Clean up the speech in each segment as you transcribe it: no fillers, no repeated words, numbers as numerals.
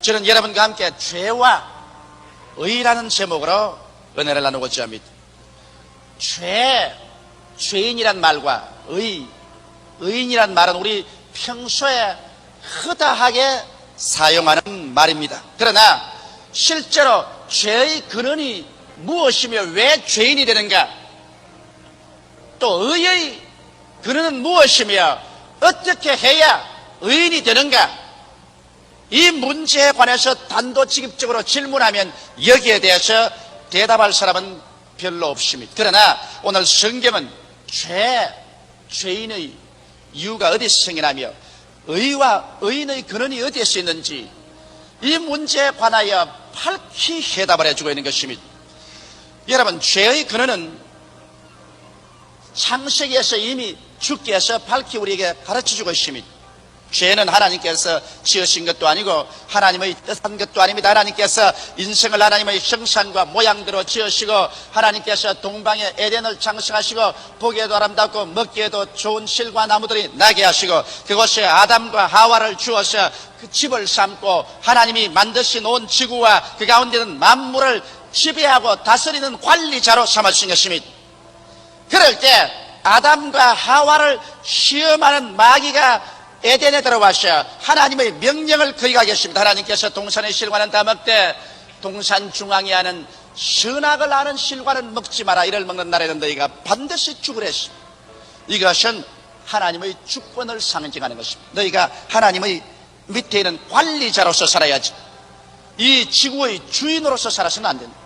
저는 여러분과 함께 죄와 의라는 제목으로 은혜를 나누고자 합니다. 죄인이란 말과 의인이란 말은 우리 평소에 허다하게 사용하는 말입니다. 그러나 실제로 죄의 근원이 무엇이며 왜 죄인이 되는가, 또 의의 근원은 무엇이며 어떻게 해야 의인이 되는가, 이 문제에 관해서 단도직입적으로 질문하면 여기에 대해서 대답할 사람은 별로 없습니다. 그러나 오늘 성경은 죄인의 이유가 어디서 생겨나며 의와 의인의 근원이 어디에서 있는지 이 문제에 관하여 밝히 해답을 해주고 있는 것입니다. 여러분, 죄의 근원은 창세기에서 이미 주께서 밝히 우리에게 가르쳐주고 있습니다. 죄는 하나님께서 지으신 것도 아니고 하나님의 뜻한 것도 아닙니다. 하나님께서 인생을 하나님의 형상과 모양대로 지으시고 하나님께서 동방의 에덴을 창설하시고 보기에도 아름답고 먹기에도 좋은 실과 나무들이 나게 하시고 그곳에 아담과 하와를 주어서 그 집을 삼고 하나님이 만드신 온 지구와 그 가운데 있는 만물을 지배하고 다스리는 관리자로 삼으신 것입니다. 그럴 때 아담과 하와를 시험하는 마귀가 에덴에 들어와서 하나님의 명령을 거역하게 했습니다. 하나님께서 동산의 실과는 다 먹되 동산 중앙에 하는 선악을 아는 실과는 먹지 마라. 이를 먹는 날에는 너희가 반드시 죽으라 했습니다. 이것은 하나님의 주권을 상징하는 것입니다. 너희가 하나님의 밑에 있는 관리자로서 살아야지, 이 지구의 주인으로서 살아서는 안 된다.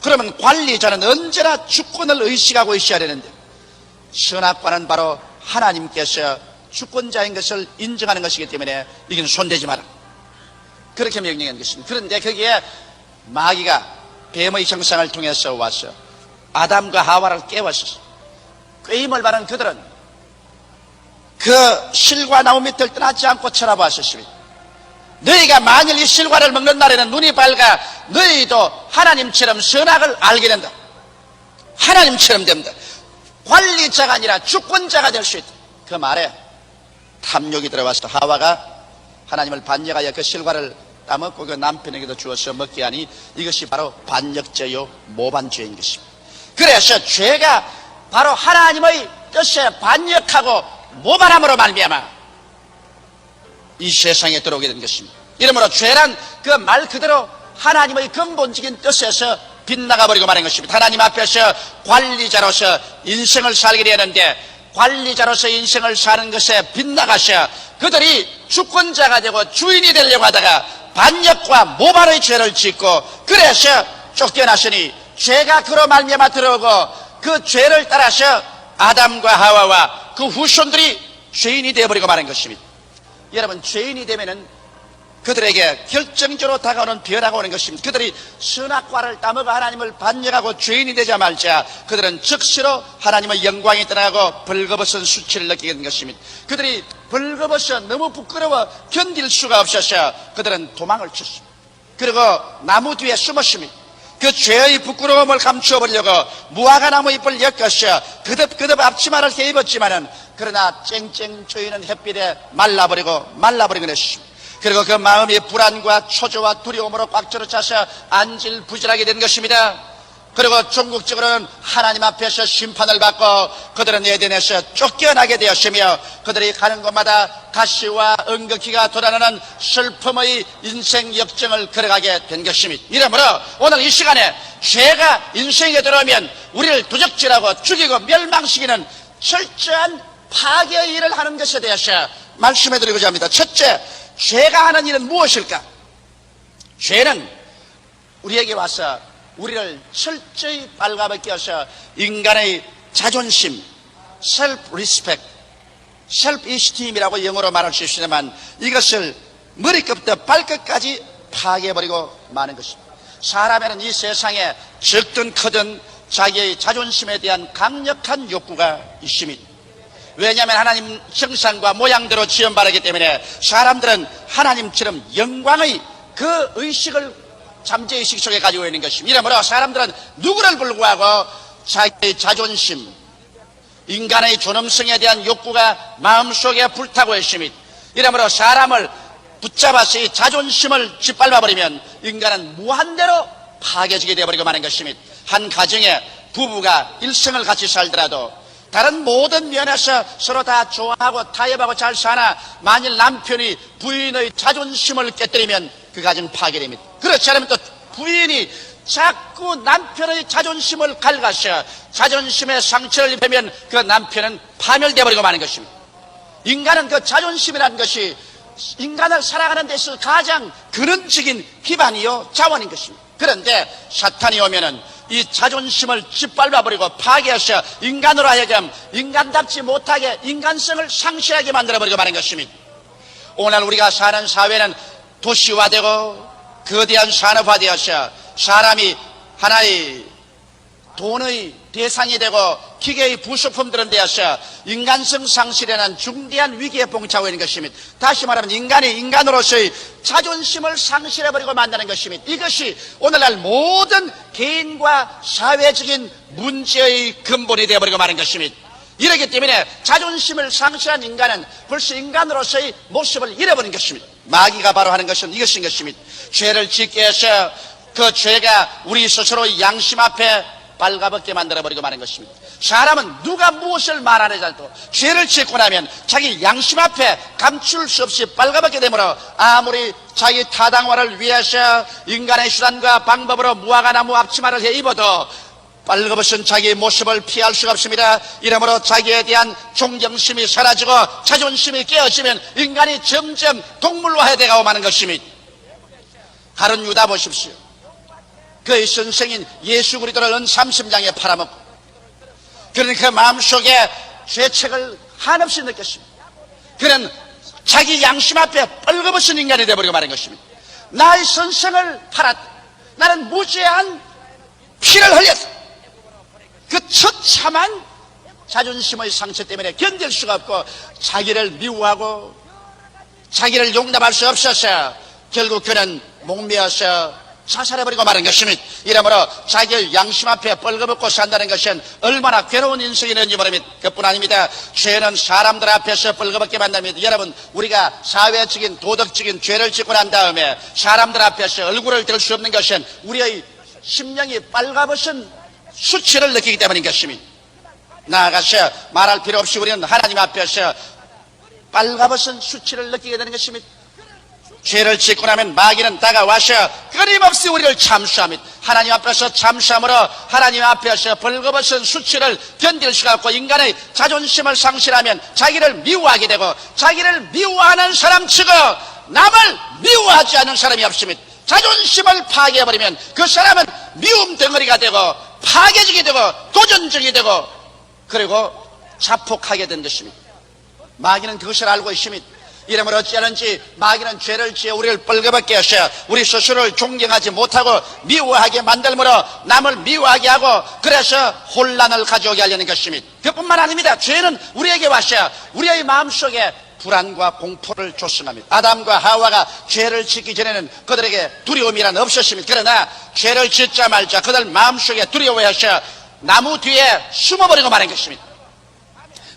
그러면 관리자는 언제나 주권을 의식하고 있어야 되는데, 선악과는 바로 하나님께서 주권자인 것을 인정하는 것이기 때문에 이건 손대지 마라, 그렇게 명령한 것입니다. 그런데 거기에 마귀가 뱀의 형상을 통해서 와서 아담과 하와를 깨웠었어요. 꾀임을 바른 그들은 그 실과 나무 밑을 떠나지 않고 쳐다보았습니다. 너희가 만일 이 실과를 먹는 날에는 눈이 밝아 너희도 하나님처럼 선악을 알게 된다. 하나님처럼 된다. 관리자가 아니라 주권자가 될 수 있다. 그 말에 탐욕이 들어와서 하와가 하나님을 반역하여 그 실과를 따먹고 그 남편에게도 주어서 먹게 하니 이것이 바로 반역죄요 모반죄인 것입니다. 그래서 죄가 바로 하나님의 뜻에 반역하고 모반함으로 말미암아 이 세상에 들어오게 된 것입니다. 이러므로 죄란 그 말 그대로 하나님의 근본적인 뜻에서 빗나가 버리고 마는 것입니다. 하나님 앞에서 관리자로서 인생을 살게 되는데 관리자로서 인생을 사는 것에 빗나가셔 그들이 주권자가 되고 주인이 되려고 하다가 반역과 모발의 죄를 짓고 그래서 쫓겨났으니 죄가 그로 말미암아 들어오고 그 죄를 따라서 아담과 하와와 그 후손들이 죄인이 되어버리고 마는 것입니다. 여러분, 죄인이 되면은 그들에게 결정적으로 다가오는 변화가 오는 것입니다. 그들이 선악과를 따먹어 하나님을 반역하고 죄인이 되자 말자 그들은 즉시로 하나님의 영광이 떠나고 벌거벗은 수치를 느끼게 된 것입니다. 그들이 벌거벗어 너무 부끄러워 견딜 수가 없어서 그들은 도망을 쳤습니다. 그리고 나무 뒤에 숨었습니다. 그 죄의 부끄러움을 감추어 버리려고 무화과 나무 잎을 엮었어 그득그득 앞치마를 입었지만은 그러나 쨍쨍 쪼이는 햇빛에 말라버리고 했습니다. 그리고 그 마음이 불안과 초조와 두려움으로 꽉 차서 안질부질하게 된 것입니다. 그리고 종국적으로는 하나님 앞에서 심판을 받고 그들은 에덴에서 쫓겨나게 되었으며 그들이 가는 곳마다 가시와 응급기가 돋아나는 슬픔의 인생 역정을 걸어가게 된 것입니다. 이러므로 오늘 이 시간에 죄가 인생에 들어오면 우리를 도적질하고 죽이고 멸망시키는 철저한 파괴의 일을 하는 것에 대해서 말씀해드리고자 합니다. 첫째, 죄가 하는 일은 무엇일까? 죄는 우리에게 와서 우리를 철저히 빨가벗겨서 인간의 자존심, self-respect, self-esteem이라고 영어로 말할 수 있지만 이것을 머리끝부터 발끝까지 파괴해버리고 마는 것입니다. 사람에는 이 세상에 적든 크든 자기의 자존심에 대한 강력한 욕구가 있습니다. 왜냐하면 하나님 형상과 모양대로 지음받았기 때문에 사람들은 하나님처럼 영광의 그 의식을 잠재의식 속에 가지고 있는 것입니다. 이러므로 사람들은 누구를 불구하고 자기의 자존심, 인간의 존엄성에 대한 욕구가 마음속에 불타고 있습니다. 이러므로 사람을 붙잡아서 이 자존심을 짓밟아버리면 인간은 무한대로 파괴지게 되어버리고 마는 것입니다. 한 가정에 부부가 일생을 같이 살더라도 다른 모든 면에서 서로 다 좋아하고 타협하고 잘 사나 만일 남편이 부인의 자존심을 깨뜨리면 그 가정 파괴됩니다. 그렇지 않으면 또 부인이 자꾸 남편의 자존심을 갉아서 자존심에 상처를 입으면 그 남편은 파멸되어 버리고 마는 것입니다. 인간은 그 자존심이라는 것이 인간을 살아가는 데 있어서 가장 근원적인 기반이요 자원인 것입니다. 그런데 사탄이 오면은 이 자존심을 짓밟아버리고 파괴해서 인간으로 하여금 인간답지 못하게 인간성을 상실하게 만들어버리고 마는 것입니다. 오늘 우리가 사는 사회는 도시화되고 거대한 산업화되어서 사람이 하나의 돈의 대상이 되고 기계의 부속품들은 되어서 인간성 상실에는 중대한 위기에 봉착하고 있는 것입니다. 다시 말하면 인간이 인간으로서의 자존심을 상실해버리고 만드는 것입니다. 이것이 오늘날 모든 개인과 사회적인 문제의 근본이 되어버리고 마는 것입니다. 이렇기 때문에 자존심을 상실한 인간은 벌써 인간으로서의 모습을 잃어버린 것입니다. 마귀가 바로 하는 것은 이것인 것입니다. 죄를 짓게 해서 그 죄가 우리 스스로 양심 앞에 발가벗게 만들어버리고 마는 것입니다. 사람은 누가 무엇을 말하느냐도 죄를 짓고 나면 자기 양심 앞에 감출 수 없이 발가벗게 되므로 아무리 자기 타당화를 위해서 인간의 수단과 방법으로 무화과나무 앞치마를 해 입어도 빨가벗은 자기의 모습을 피할 수가 없습니다. 이러므로 자기에 대한 존경심이 사라지고 자존심이 깨어지면 인간이 점점 동물화해 되고 마는 것입니다. 가룟 유다 보십시오. 그의 선생인 예수 그리스도를 은삼심장에 팔아먹고 그는 그 마음속에 죄책을 한없이 느꼈습니다. 그는 자기 양심 앞에 뻘거벗은 인간이 되어버리고 마는 것입니다. 나의 선생을 팔았다. 나는 무죄한 피를 흘렸다. 그 처참한 자존심의 상처 때문에 견딜 수가 없고 자기를 미워하고 자기를 용납할 수 없어서 결국 그는 목매어서 자살해버리고 마는 것입니다. 이러므로 자기의 양심 앞에 뻘거벗고 산다는 것은 얼마나 괴로운 인생이는지 모릅니다. 그뿐 아닙니다. 죄는 사람들 앞에서 뻘거벗게 만듭니다. 여러분, 우리가 사회적인 도덕적인 죄를 짓고 난 다음에 사람들 앞에서 얼굴을 들 수 없는 것은 우리의 심령이 빨가벗은 수치를 느끼기 때문인 것입니다. 나아가서 말할 필요 없이 우리는 하나님 앞에서 빨가벗은 수치를 느끼게 되는 것입니다. 죄를 짓고 나면 마귀는 다가와서 끊임없이 우리를 참수합니다. 하나님 앞에서 참수함으로 하나님 앞에서 벌거벗은 수치를 견딜 수가 없고 인간의 자존심을 상실하면 자기를 미워하게 되고 자기를 미워하는 사람 치고 남을 미워하지 않는 사람이 없습니다. 자존심을 파괴해버리면 그 사람은 미움 덩어리가 되고 파괴적이 되고 도전적이 되고 그리고 자폭하게 된 것입니다. 마귀는 그것을 알고 있습니다. 이러므로 어찌하는지 마귀는 죄를 지어 우리를 뻘거벗게 하셔 우리 스스로를 존경하지 못하고 미워하게 만들므로 남을 미워하게 하고 그래서 혼란을 가져오게 하려는 것입니다. 그뿐만 아닙니다. 죄는 우리에게 와서 우리의 마음속에 불안과 공포를 조성합니다. 아담과 하와가 죄를 짓기 전에는 그들에게 두려움이란 없었습니다. 그러나 죄를 짓자 말자 그들 마음속에 두려워하셔 나무 뒤에 숨어버리고 마는 것입니다.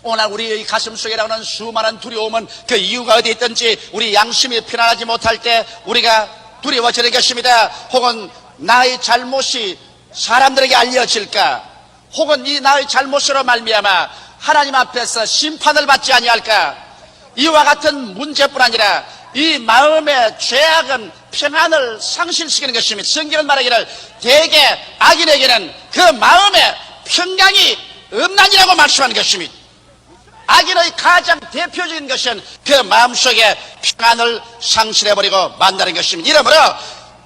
오늘 우리의 가슴 속에 나오는 수많은 두려움은 그 이유가 어디 있든지 우리 양심이 편안하지 못할 때 우리가 두려워지는 것입니다. 혹은 나의 잘못이 사람들에게 알려질까 혹은 이 나의 잘못으로 말미암아 하나님 앞에서 심판을 받지 아니할까 이와 같은 문제뿐 아니라 이 마음의 죄악은 평안을 상실시키는 것입니다. 성경은 말하기를 대개 악인에게는 그 마음의 평강이 없나니라고 말씀하는 것입니다. 악인의 가장 대표적인 것은 그 마음속에 평안을 상실해버리고 만다는 것입니다. 이러므로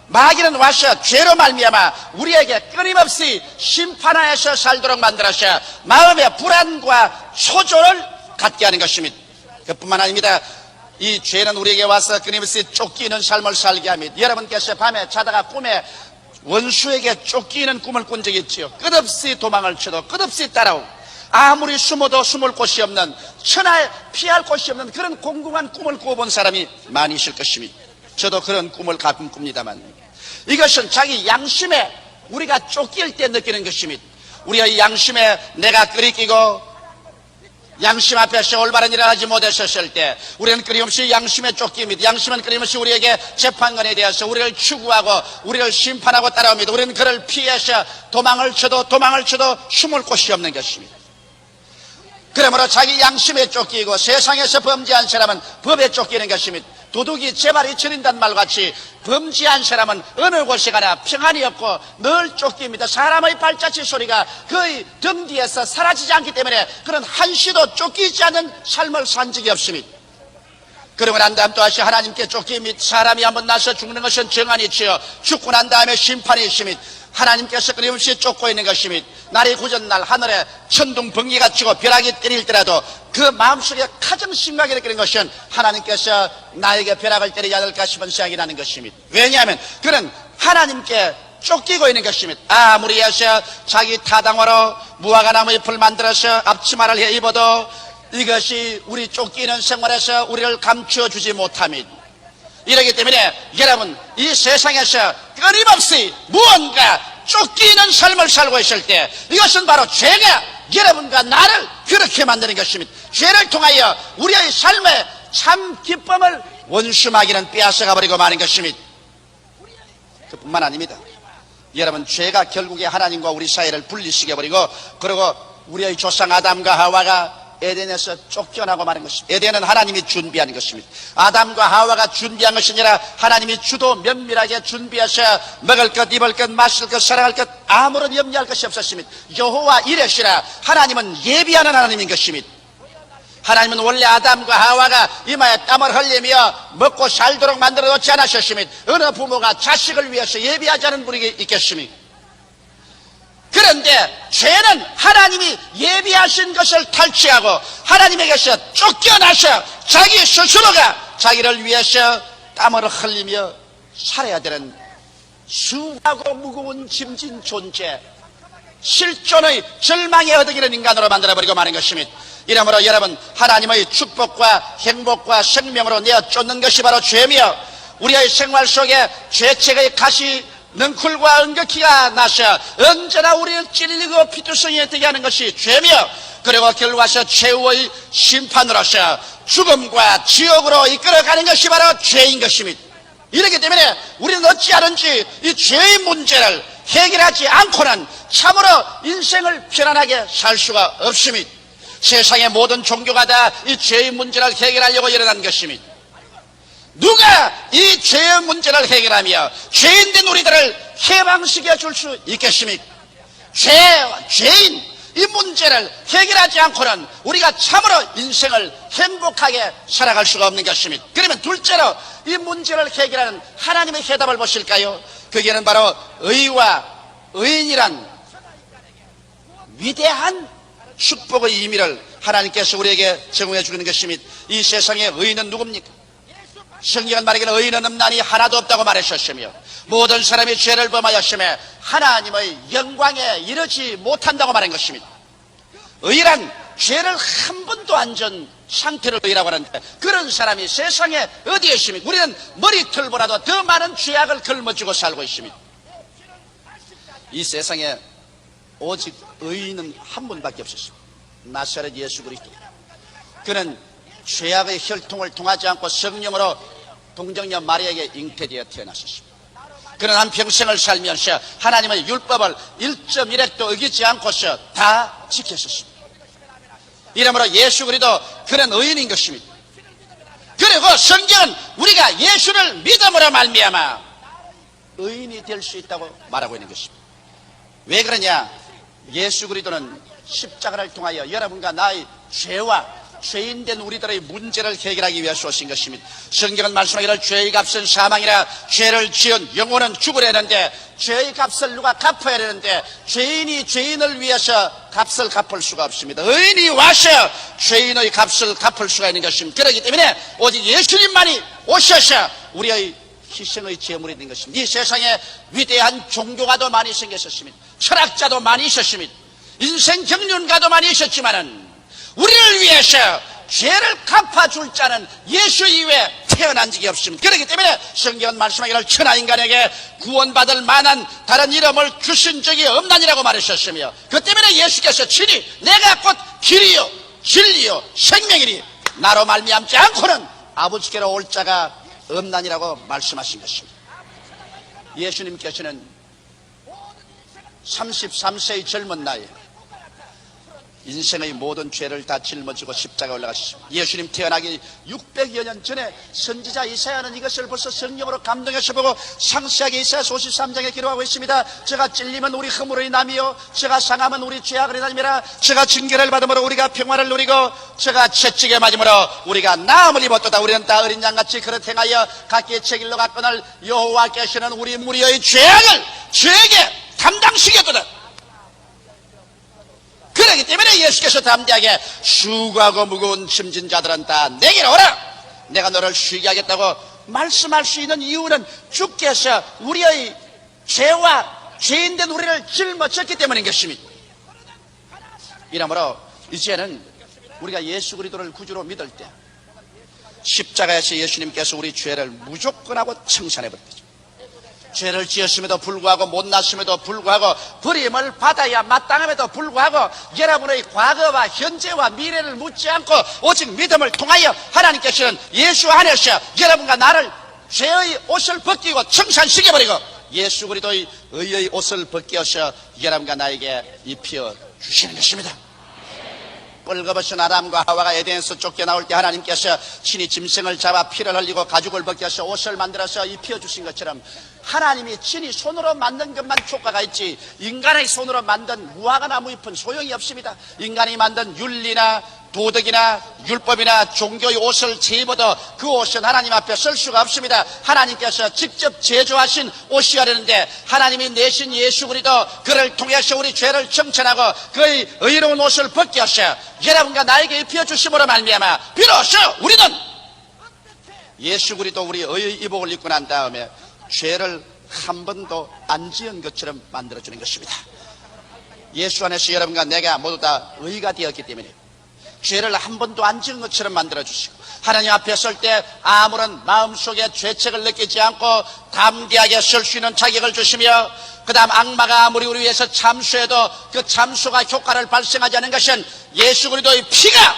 마귀는 와서 죄로 말미암아 우리에게 끊임없이 심판하여서 살도록 만들어서 마음의 불안과 초조를 갖게 하는 것입니다. 그뿐만 아닙니다. 이 죄는 우리에게 와서 끊임없이 쫓기는 삶을 살게 합니다. 여러분께서 밤에 자다가 꿈에 원수에게 쫓기는 꿈을 꾼 적이 있지요. 끝없이 도망을 쳐도 끝없이 따라오고 아무리 숨어도 숨을 곳이 없는 천하에 피할 곳이 없는 그런 공공한 꿈을 꾸어본 사람이 많이 있을 것입니다. 저도 그런 꿈을 가끔 꿉니다만 이것은 자기 양심에 우리가 쫓길 때 느끼는 것입니다. 우리의 양심에 내가 끄리끼고 양심 앞에서 올바른 일을 하지 못하셨을 때 우리는 끊임없이 양심에 쫓깁니다. 양심은 끊임없이 우리에게 재판관이 되어서 우리를 추구하고 우리를 심판하고 따라옵니다. 우리는 그를 피해서 도망을 쳐도 숨을 곳이 없는 것입니다. 그러므로 자기 양심에 쫓기고 세상에서 범죄한 사람은 법에 쫓기는 것입니다. 도둑이 제발이 저린다는 말과 같이 범죄한 사람은 어느 곳에 가나 평안이 없고 늘 쫓깁니다. 사람의 발자취 소리가 그의 등 뒤에서 사라지지 않기 때문에 그런 한시도 쫓기지 않는 삶을 산 적이 없습니다. 그러고 난 다음 또다시 하나님께 쫓깁니다. 사람이 한번 나서 죽는 것은 정한이지요. 죽고 난 다음에 심판이 있습니다. 하나님께서 끊임없이 쫓고 있는 것입니다. 날이 굳은 날 하늘에 천둥 번개가 치고 벼락이 때릴 때라도 그 마음속에 가장 심하게 느끼는 것은 하나님께서 나에게 벼락을 때리지 않을까 싶은 생각이 나는 것입니다. 왜냐하면 그는 하나님께 쫓기고 있는 것입니다. 아무리 해서 자기 타당으로 무화과나무 잎을 만들어서 앞치마를 해 입어도 이것이 우리 쫓기는 생활에서 우리를 감추어 주지 못합니다. 이러기 때문에 여러분, 이 세상에서 끊임없이 무언가 쫓기는 삶을 살고 있을 때 이것은 바로 죄가 여러분과 나를 그렇게 만드는 것입니다. 죄를 통하여 우리의 삶의 참 기쁨을 원수마귀는 빼앗아가 버리고 마는 것입니다. 그뿐만 아닙니다. 여러분, 죄가 결국에 하나님과 우리 사이를 분리시켜 버리고 그리고 우리의 조상 아담과 하와가 에덴에서 쫓겨나고 마는 것입니다. 에덴은 하나님이 준비한 것입니다. 아담과 하와가 준비한 것이 아니라 하나님이 주도 면밀하게 준비하셔 먹을 것, 입을 것, 마실 것, 사랑할 것 아무런 염려할 것이 없었습니다. 여호와 이레시라, 하나님은 예비하는 하나님인 것입니다. 하나님은 원래 아담과 하와가 이마에 땀을 흘리며 먹고 살도록 만들어 놓지 않으셨습니다. 어느 부모가 자식을 위해서 예비하지 않은 분이 있겠습니까? 그런데 죄는 하나님이 예비하신 것을 탈취하고 하나님에게서 쫓겨나서 자기 스스로가 자기를 위해서 땀을 흘리며 살아야 되는 수하고 무거운 짐진 존재, 실존의 절망에 허덕이는 인간으로 만들어버리고 마는 것입니다. 이러므로 여러분, 하나님의 축복과 행복과 생명으로 내어 쫓는 것이 바로 죄며 우리의 생활 속에 죄책의 가시 능쿨과 은극기가 나서 언제나 우리를 찔리고 피투성이에 되게 하는 것이 죄며 그리고 결과서 최후의 심판으로서 죽음과 지옥으로 이끌어가는 것이 바로 죄인 것입니다. 이렇기 때문에 우리는 어찌하든지 이 죄의 문제를 해결하지 않고는 참으로 인생을 편안하게 살 수가 없습니다. 세상의 모든 종교가 다 이 죄의 문제를 해결하려고 일어난 것입니다. 누가 이 죄의 문제를 해결하며 죄인된 우리들을 해방시켜 줄 수 있겠습니까? 죄인 이 문제를 해결하지 않고는 우리가 참으로 인생을 행복하게 살아갈 수가 없는 것입니다. 그러면 둘째로 이 문제를 해결하는 하나님의 해답을 보실까요? 그게는 바로 의와 의인이란 위대한 축복의 의미를 하나님께서 우리에게 제공해 주는 것입니다. 이 세상의 의인은 누굽니까? 성경은 말하기를 의인은 없나니 하나도 없다고 말하셨으며 모든 사람이 죄를 범하였으며 하나님의 영광에 이르지 못한다고 말한 것입니다. 의란 죄를 한 번도 안 전 상태를 의라고 하는데 그런 사람이 세상에 어디에 있습니까? 우리는 머리털보다도 더 많은 죄악을 걸머쥐고 살고 있습니다. 이 세상에 오직 의인은 한 분밖에 없었습니다. 나사렛 예수 그리스도. 그는 죄악의 혈통을 통하지 않고 성령으로 동정녀 마리아에게 잉태되어 태어났습니다. 그는 한평생을 살면서 하나님의 율법을 1.1획도 어기지 않고서 다 지켰었습니다. 이러므로 예수 그리스도 그는 의인인 것입니다. 그리고 성경은 우리가 예수를 믿음으로 말미암아 의인이 될 수 있다고 말하고 있는 것입니다. 왜 그러냐? 예수 그리스도는 십자가를 통하여 여러분과 나의 죄와 죄인된 우리들의 문제를 해결하기 위해서 오신 것입니다. 성경은 말씀하기를 죄의 값은 사망이라 죄를 지은 영혼은 죽으려는데 죄의 값을 누가 갚아야 되는데 죄인이 죄인을 위해서 값을 갚을 수가 없습니다. 의인이 와서 죄인의 값을 갚을 수가 있는 것입니다. 그렇기 때문에 오직 예수님만이 오셔서 우리의 희생의 제물이 된 것입니다. 이 세상에 위대한 종교가도 많이 생겼었습니다. 철학자도 많이 있었습니다. 인생 경륜가도 많이 있었지만은 우리를 위해서 죄를 갚아줄 자는 예수 이외에 태어난 적이 없습니다. 그렇기 때문에 성경은 말씀하기를 천하 인간에게 구원받을 만한 다른 이름을 주신 적이 없나니라고 말하셨으며 그 때문에 예수께서 친히 내가 곧 길이요 진리요 생명이니 나로 말미암지 않고는 아버지께로 올 자가 없나니라고 말씀하신 것입니다. 예수님께서는 33세의 젊은 나이에 인생의 모든 죄를 다 짊어지고 십자가에 올라가셨습니다. 예수님 태어나기 600여 년 전에 선지자 이사야는 이것을 벌써 성령으로 감동해서 보고 상세하게 이사야서 53장에 기록하고 있습니다. 제가 찔림은 우리 허물의 남이요 제가 상함은 우리 죄악의 남이라. 제가 징계를 받음으로 우리가 평화를 누리고 제가 채찍에 맞음으로 우리가 나음을 입었도다. 우리는 다 어린 양같이 그릇 행하여 각기 책일로 갔거늘 여호와께서는 우리 무리의 죄악을 저에게 담당시켰도다. 그렇기 때문에 예수께서 담대하게 수고하고 무거운 짐진 자들은 다 내게로 오라. 내가 너를 쉬게 하겠다고 말씀할 수 있는 이유는 주께서 우리의 죄와 죄인된 우리를 짊어졌기 때문인 것입니다. 이러므로 이제는 우리가 예수 그리스도를 구주로 믿을 때 십자가에서 예수님께서 우리 죄를 무조건 하고 청산해버렸죠. 죄를 지었음에도 불구하고 못났음에도 불구하고 버림을 받아야 마땅함에도 불구하고 여러분의 과거와 현재와 미래를 묻지 않고 오직 믿음을 통하여 하나님께서는 예수 안에서 여러분과 나를 죄의 옷을 벗기고 청산시켜버리고 예수 그리스도의 의의 옷을 벗겨서 여러분과 나에게 입혀 주시는 것입니다. 뻘거벗은 아담과 하와가 에덴에서 쫓겨나올 때 하나님께서 친히 짐승을 잡아 피를 흘리고 가죽을 벗겨서 옷을 만들어서 입혀주신 것처럼 하나님이 친히 손으로 만든 것만 효과가 있지 인간의 손으로 만든 무화과 나무 잎은 소용이 없습니다. 인간이 만든 윤리나 도덕이나 율법이나 종교의 옷을 제입어도 그 옷은 하나님 앞에 쓸 수가 없습니다. 하나님께서 직접 제조하신 옷이어야 되는데 하나님이 내신 예수 그리스도 그를 통해서 우리 죄를 청천하고 그의 의로운 옷을 벗겨서 여러분과 나에게 입혀주심으로 말미암아 비로소 우리는 예수 그리스도 우리 의의 이복을 입고 난 다음에 죄를 한 번도 안 지은 것처럼 만들어주는 것입니다. 예수 안에서 여러분과 내가 모두 다 의가 되었기 때문에 죄를 한 번도 안 지은 것처럼 만들어주시고 하나님 앞에 설 때 아무런 마음속에 죄책을 느끼지 않고 담대하게 설 수 있는 자격을 주시며 그 다음 악마가 아무리 우리 위해서 참수해도 그 참수가 효과를 발생하지 않은 것은 예수 그리스도의 피가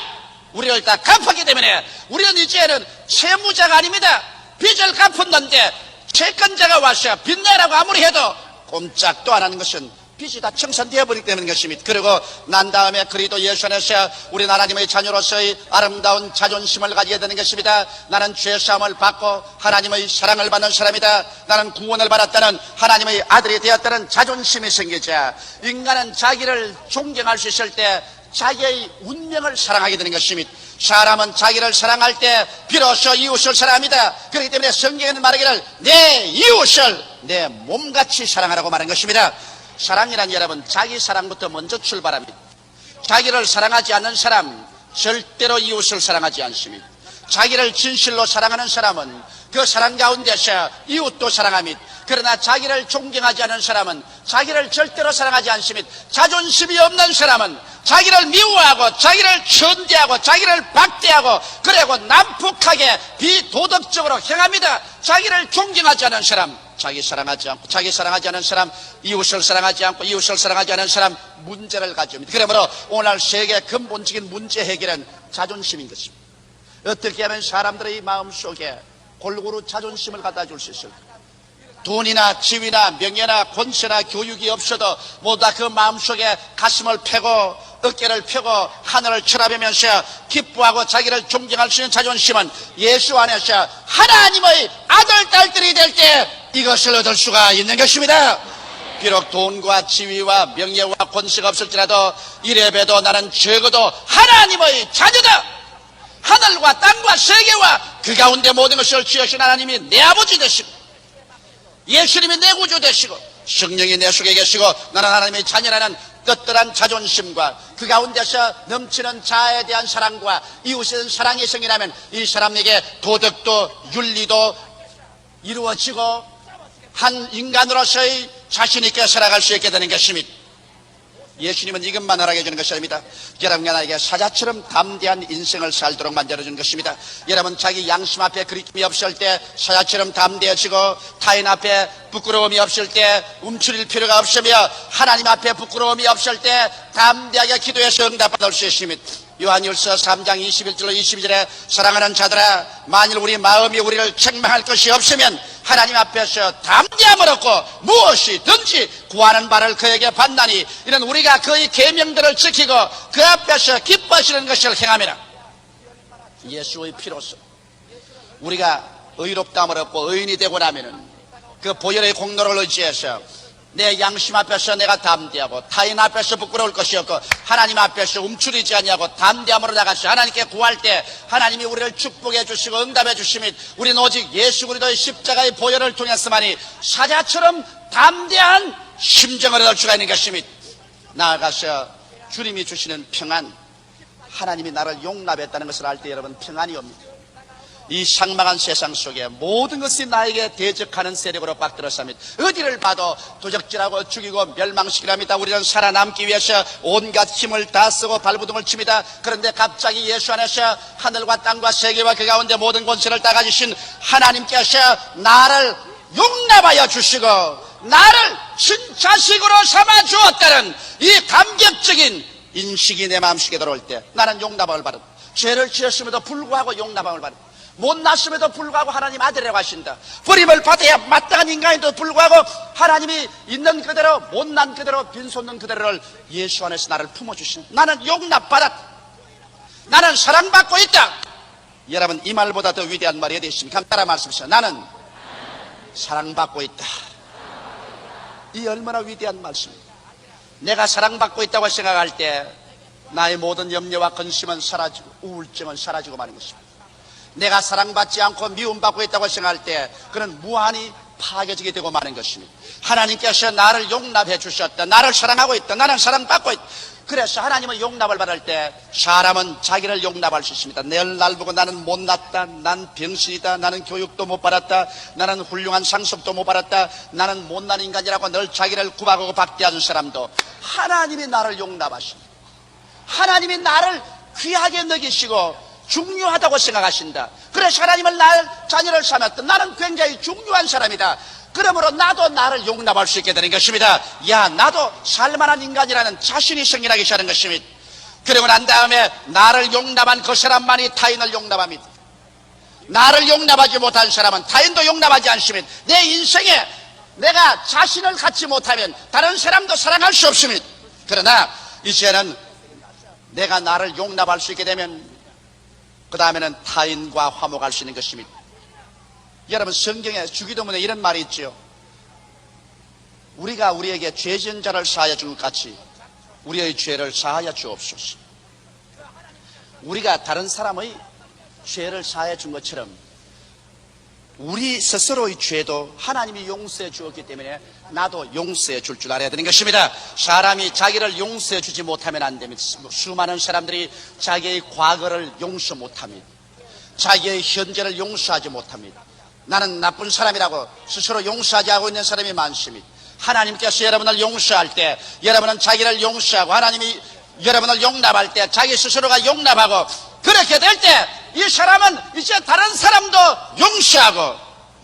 우리를 다 갚았기 때문에 우리는 이제는 채무자가 아닙니다. 빚을 갚았는데 채권자가 와서 빚내라고 아무리 해도 꼼짝도 안 하는 것은 빚이 다 청산되어 버리기 때문인 것입니다. 그리고 난 다음에 그리스도 예수 안에서 우리 하나님의 자녀로서의 아름다운 자존심을 가지게 되는 것입니다. 나는 죄사함을 받고 하나님의 사랑을 받는 사람이다. 나는 구원을 받았다는 하나님의 아들이 되었다는 자존심이 생기자 인간은 자기를 존경할 수 있을 때 자기의 운명을 사랑하게 되는 것입니다. 사람은 자기를 사랑할 때 비로소 이웃을 사랑합니다. 그렇기 때문에 성경에는 말하기를 내 이웃을 내 몸같이 사랑하라고 말한 것입니다. 사랑이란 여러분 자기 사랑부터 먼저 출발합니다. 자기를 사랑하지 않는 사람 절대로 이웃을 사랑하지 않습니다. 자기를 진실로 사랑하는 사람은 그 사랑 가운데서 이웃도 사랑합니다. 그러나 자기를 존경하지 않는 사람은 자기를 절대로 사랑하지 않습니다. 자존심이 없는 사람은 자기를 미워하고 자기를 천대하고 자기를 박대하고 그리고 난폭하게 비도덕적으로 행합니다. 자기를 존경하지 않는 사람 자기 사랑하지 않고 자기 사랑하지 않은 사람 이웃을 사랑하지 않고 이웃을 사랑하지 않은 사람 문제를 가집니다. 그러므로 오늘 세계 근본적인 문제 해결은 자존심인 것입니다. 어떻게 하면 사람들의 마음속에 골고루 자존심을 갖다 줄 수 있을까? 돈이나 지위나 명예나 권세나 교육이 없어도 모두 다 그 마음속에 가슴을 펴고 어깨를 펴고 하늘을 쳐다보면서 기뻐하고 자기를 존경할 수 있는 자존심은 예수 안에서 하나님의 아들 딸들이 될 때 이것을 얻을 수가 있는 것입니다. 비록 돈과 지위와 명예와 권세가 없을지라도 이래봬도 나는 적어도 하나님의 자녀다. 하늘과 땅과 세계와 그 가운데 모든 것을 지으신 하나님이 내 아버지 되시고 예수님이 내 구주 되시고 성령이 내 속에 계시고 나는 하나님의 자녀라는 떳떳한 자존심과 그 가운데서 넘치는 자아에 대한 사랑과 이웃에 대한 사랑이 생기라면 이 사람에게 도덕도 윤리도 이루어지고 한 인간으로서의 자신 있게 살아갈 수 있게 되는 것입니다. 예수님은 이것만 허락해 주는 것이 아닙니다. 여러분과 나에게 사자처럼 담대한 인생을 살도록 만들어주는 것입니다. 여러분 자기 양심 앞에 그리움이 없을 때 사자처럼 담대해지고, 타인 앞에 부끄러움이 없을 때 움츠릴 필요가 없으며, 하나님 앞에 부끄러움이 없을 때 담대하게 기도해서 응답받을 수 있습니다. 요한일서 3장 21절로 22절에 사랑하는 자들아, 만일 우리 마음이 우리를 책망할 것이 없으면 하나님 앞에서 담대함을 얻고 무엇이든지 구하는 바를 그에게 받나니, 이는 우리가 그의 계명들을 지키고 그 앞에서 기뻐하시는 것을 행함이라. 예수의 피로서 우리가 의롭다함을 얻고 의인이 되고 나면은 그 보혈의 공로를 의지해서 내 양심 앞에서 내가 담대하고, 타인 앞에서 부끄러울 것이 없고, 하나님 앞에서 움츠리지 아니하고 담대함으로 나가서 하나님께 구할 때 하나님이 우리를 축복해 주시고 응답해 주시면, 우리는 오직 예수 그리스도의 십자가의 보혈을 통해서만이 사자처럼 담대한 심정을 얻을 수가 있는 것입니다. 나아가서 주님이 주시는 평안, 하나님이 나를 용납했다는 것을 알 때 여러분 평안이 옵니다. 이 삭막한 세상 속에 모든 것이 나에게 대적하는 세력으로 빠뜨렸습니다. 어디를 봐도 도적질하고 죽이고 멸망시키랍니다. 우리는 살아남기 위해서 온갖 힘을 다 쓰고 발부둥을 칩니다. 그런데 갑자기 예수 안에서 하늘과 땅과 세계와 그 가운데 모든 권세를 다 가지신 하나님께서 나를 용납하여 주시고 나를 친자식으로 삼아 주었다는 이 감격적인 인식이 내 마음속에 들어올 때 나는 용납함을 받은, 죄를 지었음에도 불구하고 용납함을 받은, 못났음에도 불구하고 하나님 아들이라고 하신다. 버림을 받아야 마땅한 인간에도 불구하고 하나님이 있는 그대로, 못난 그대로, 빈손는 그대로를 예수 안에서 나를 품어주신, 나는 용납받았다, 나는 사랑받고 있다. 여러분 이 말보다 더 위대한 말이 어디 있습니까? 따라 말씀하세요. 나는 사랑받고 있다. 이 얼마나 위대한 말씀입니다. 내가 사랑받고 있다고 생각할 때 나의 모든 염려와 근심은 사라지고 우울증은 사라지고 마는 것입니다. 내가 사랑받지 않고 미움받고 있다고 생각할 때 그는 무한히 파괴적이 되고 마는 것입니다. 하나님께서 나를 용납해 주셨다, 나를 사랑하고 있다, 나는 사랑받고 있다. 그래서 하나님은 용납을 받을 때 사람은 자기를 용납할 수 있습니다. 날 보고 나는 못났다, 난 병신이다, 나는 교육도 못 받았다, 나는 훌륭한 상속도 못 받았다, 나는 못난 인간이라고 늘 자기를 구박하고 박대하는 사람도 하나님이 나를 용납하십니다. 하나님이 나를 귀하게 여기시고 중요하다고 생각하신다. 그래서 하나님은 날 자녀를 삼았다. 나는 굉장히 중요한 사람이다. 그러므로 나도 나를 용납할 수 있게 되는 것입니다. 야, 나도 살만한 인간이라는 자신이 생겨나기 시작하는 것입니다. 그러고 난 다음에 나를 용납한 그 사람만이 타인을 용납합니다. 나를 용납하지 못한 사람은 타인도 용납하지 않습니다. 내 인생에 내가 자신을 갖지 못하면 다른 사람도 사랑할 수 없습니다. 그러나 이제는 내가 나를 용납할 수 있게 되면 그 다음에는 타인과 화목할 수 있는 것입니다. 여러분 성경에 주기도문에 이런 말이 있죠. 우리가 우리에게 죄 지은 자를 사하여 준 것 같이 우리의 죄를 사하여 주옵소서. 우리가 다른 사람의 죄를 사하여 준 것처럼 우리 스스로의 죄도 하나님이 용서해 주었기 때문에 나도 용서해 줄 줄 알아야 되는 것입니다. 사람이 자기를 용서해 주지 못하면 안 됩니다. 수많은 사람들이 자기의 과거를 용서 못합니다. 자기의 현재를 용서하지 못합니다. 나는 나쁜 사람이라고 스스로 용서하지 않고 있는 사람이 많습니다. 하나님께서 여러분을 용서할 때 여러분은 자기를 용서하고 하나님이 여러분을 용납할 때 자기 스스로가 용납하고, 그렇게 될 때 이 사람은 이제 다른 사람도 용서하고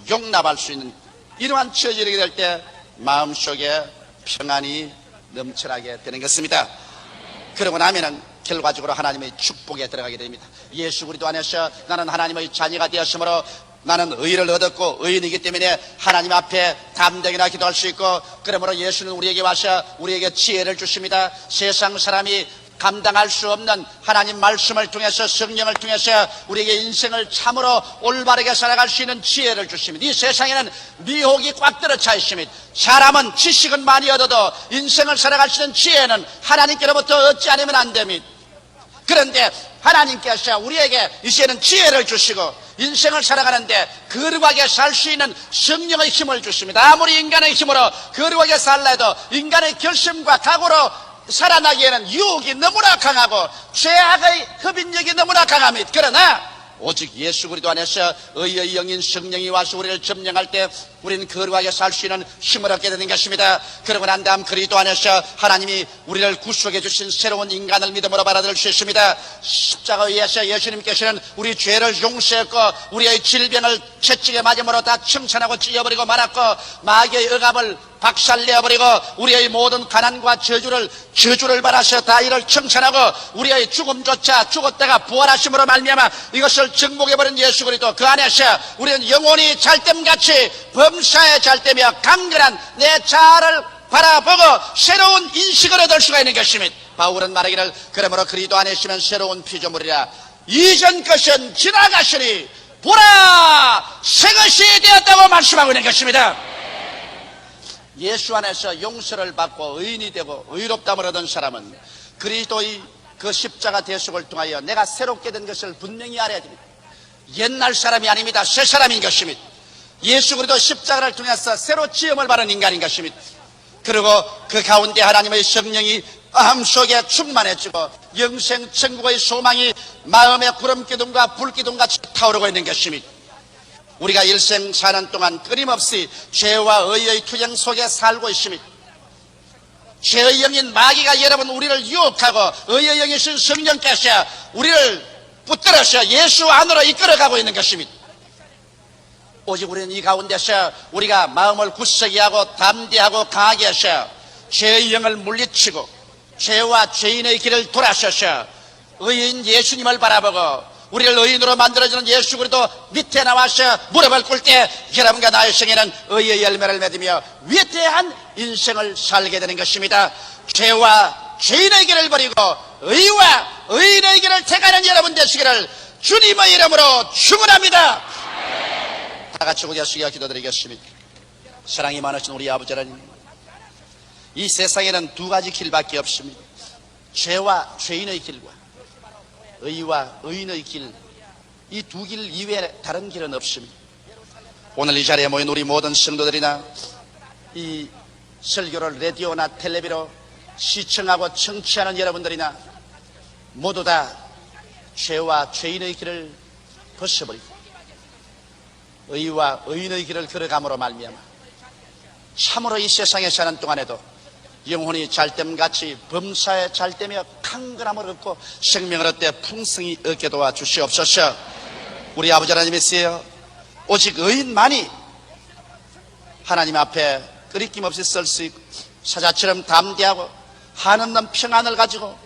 용납할 수 있는 이러한 처지를 될 때 마음속에 평안이 넘쳐나게 되는 것입니다. 그러고 나면은 결과적으로 하나님의 축복에 들어가게 됩니다. 예수 그리스도 안에서 나는 하나님의 자녀가 되었으므로 나는 의를 얻었고 의인이기 때문에 하나님 앞에 담대하게 기도할 수 있고, 그러므로 예수는 우리에게 와서 우리에게 지혜를 주십니다. 세상 사람이 감당할 수 없는 하나님 말씀을 통해서, 성령을 통해서 우리에게 인생을 참으로 올바르게 살아갈 수 있는 지혜를 주십니다. 이 세상에는 미혹이 꽉 들어차 있습니다. 사람은 지식은 많이 얻어도 인생을 살아갈 수 있는 지혜는 하나님께로부터 얻지 않으면 안 됩니다. 그런데 하나님께서 우리에게 이제는 지혜를 주시고 인생을 살아가는데 거룩하게 살 수 있는 성령의 힘을 주십니다. 아무리 인간의 힘으로 거룩하게 살라 해도 인간의 결심과 각오로 살아나기에는 유혹이 너무나 강하고 죄악의 흡인력이 너무나 강합니다. 그러나 오직 예수 그리스도 안에서 의의 영인 성령이 와서 우리를 점령할 때 우리는 거룩하게 살 수 있는 힘을 얻게 되는 것입니다. 그러고 난 다음 그리스도 안에서 하나님이 우리를 구속해 주신 새로운 인간을 믿음으로 받아들일 수 있습니다. 십자가에 의해서 예수님께서는 우리 죄를 용서했고 우리의 질병을 채찍에 맞음으로 다 청산하고 찢어버리고 말았고 마귀의 억압을 박살내어버리고 우리의 모든 가난과 저주를 받아서 다 이를 청산하고 우리의 죽음조차 죽었다가 부활하심으로 말미암아 이것을 정복해버린 예수 그리스도 그 안에서 우리는 영원히 잘됨같이 범사에 잘되며 강건한 내 자아를 바라보고 새로운 인식을 얻을 수가 있는 것입니다. 바울은 말하기를 그러므로 그리스도 안에 있으면 새로운 피조물이라 이전 것은 지나가시니 보라 새 것이 되었다고 말씀하고 있는 것입니다. 예수 안에서 용서를 받고 의인이 되고 의롭다함을 얻은 사람은 그리스도의 그 십자가 대속을 통하여 내가 새롭게 된 것을 분명히 알아야 됩니다. 옛날 사람이 아닙니다. 새 사람인 것입니다. 예수 그리스도 십자가를 통해서 새로 지음을 받은 인간인 것입니다. 그리고 그 가운데 하나님의 성령이 마음속에 충만해지고 영생 천국의 소망이 마음의 구름기둥과 불기둥같이 타오르고 있는 것입니다. 우리가 일생 사는 동안 끊임없이 죄와 의의 투쟁 속에 살고 있습니다. 죄의 영인 마귀가 여러분 우리를 유혹하고 의의 영이신 성령께서 우리를 붙들어서 예수 안으로 이끌어가고 있는 것입니다. 오직 우리는 이 가운데서 우리가 마음을 굳세게 하고 담대하고 강하게 해서 죄의 영을 물리치고 죄와 죄인의 길을 돌아서서 의인 예수님을 바라보고 우리를 의인으로 만들어주는 예수 그리스도 밑에 나와서 무릎을 꿇을 때 여러분과 나의 생에는 의의 열매를 맺으며 위대한 인생을 살게 되는 것입니다. 죄와 죄인의 길을 버리고 의와 의인의 길을 택하는 여러분 되시기를 주님의 이름으로 축원합니다. 다 같이 고개 숙여 기도드리겠습니다. 사랑이 많으신 우리 아버지 하나님, 이 세상에는 두 가지 길밖에 없습니다. 죄와 죄인의 길과 의와 의인의 길, 이 두 길 이외에 다른 길은 없습니다. 오늘 이 자리에 모인 우리 모든 성도들이나 이 설교를 라디오나 텔레비로 시청하고 청취하는 여러분들이나 모두 다 죄와 죄인의 길을 벗어버리고 의와 의인의 길을 걸어감으로 말미암아 참으로 이 세상에 사는 동안에도 영혼이 잘됨같이 범사에 잘되며 강건함을 얻고 생명을 얻되 풍성히 얻게 도와주시옵소서. 우리 아버지 하나님이시여, 오직 의인만이 하나님 앞에 끄리낌 없이 설 수 있고 사자처럼 담대하고 한없는 평안을 가지고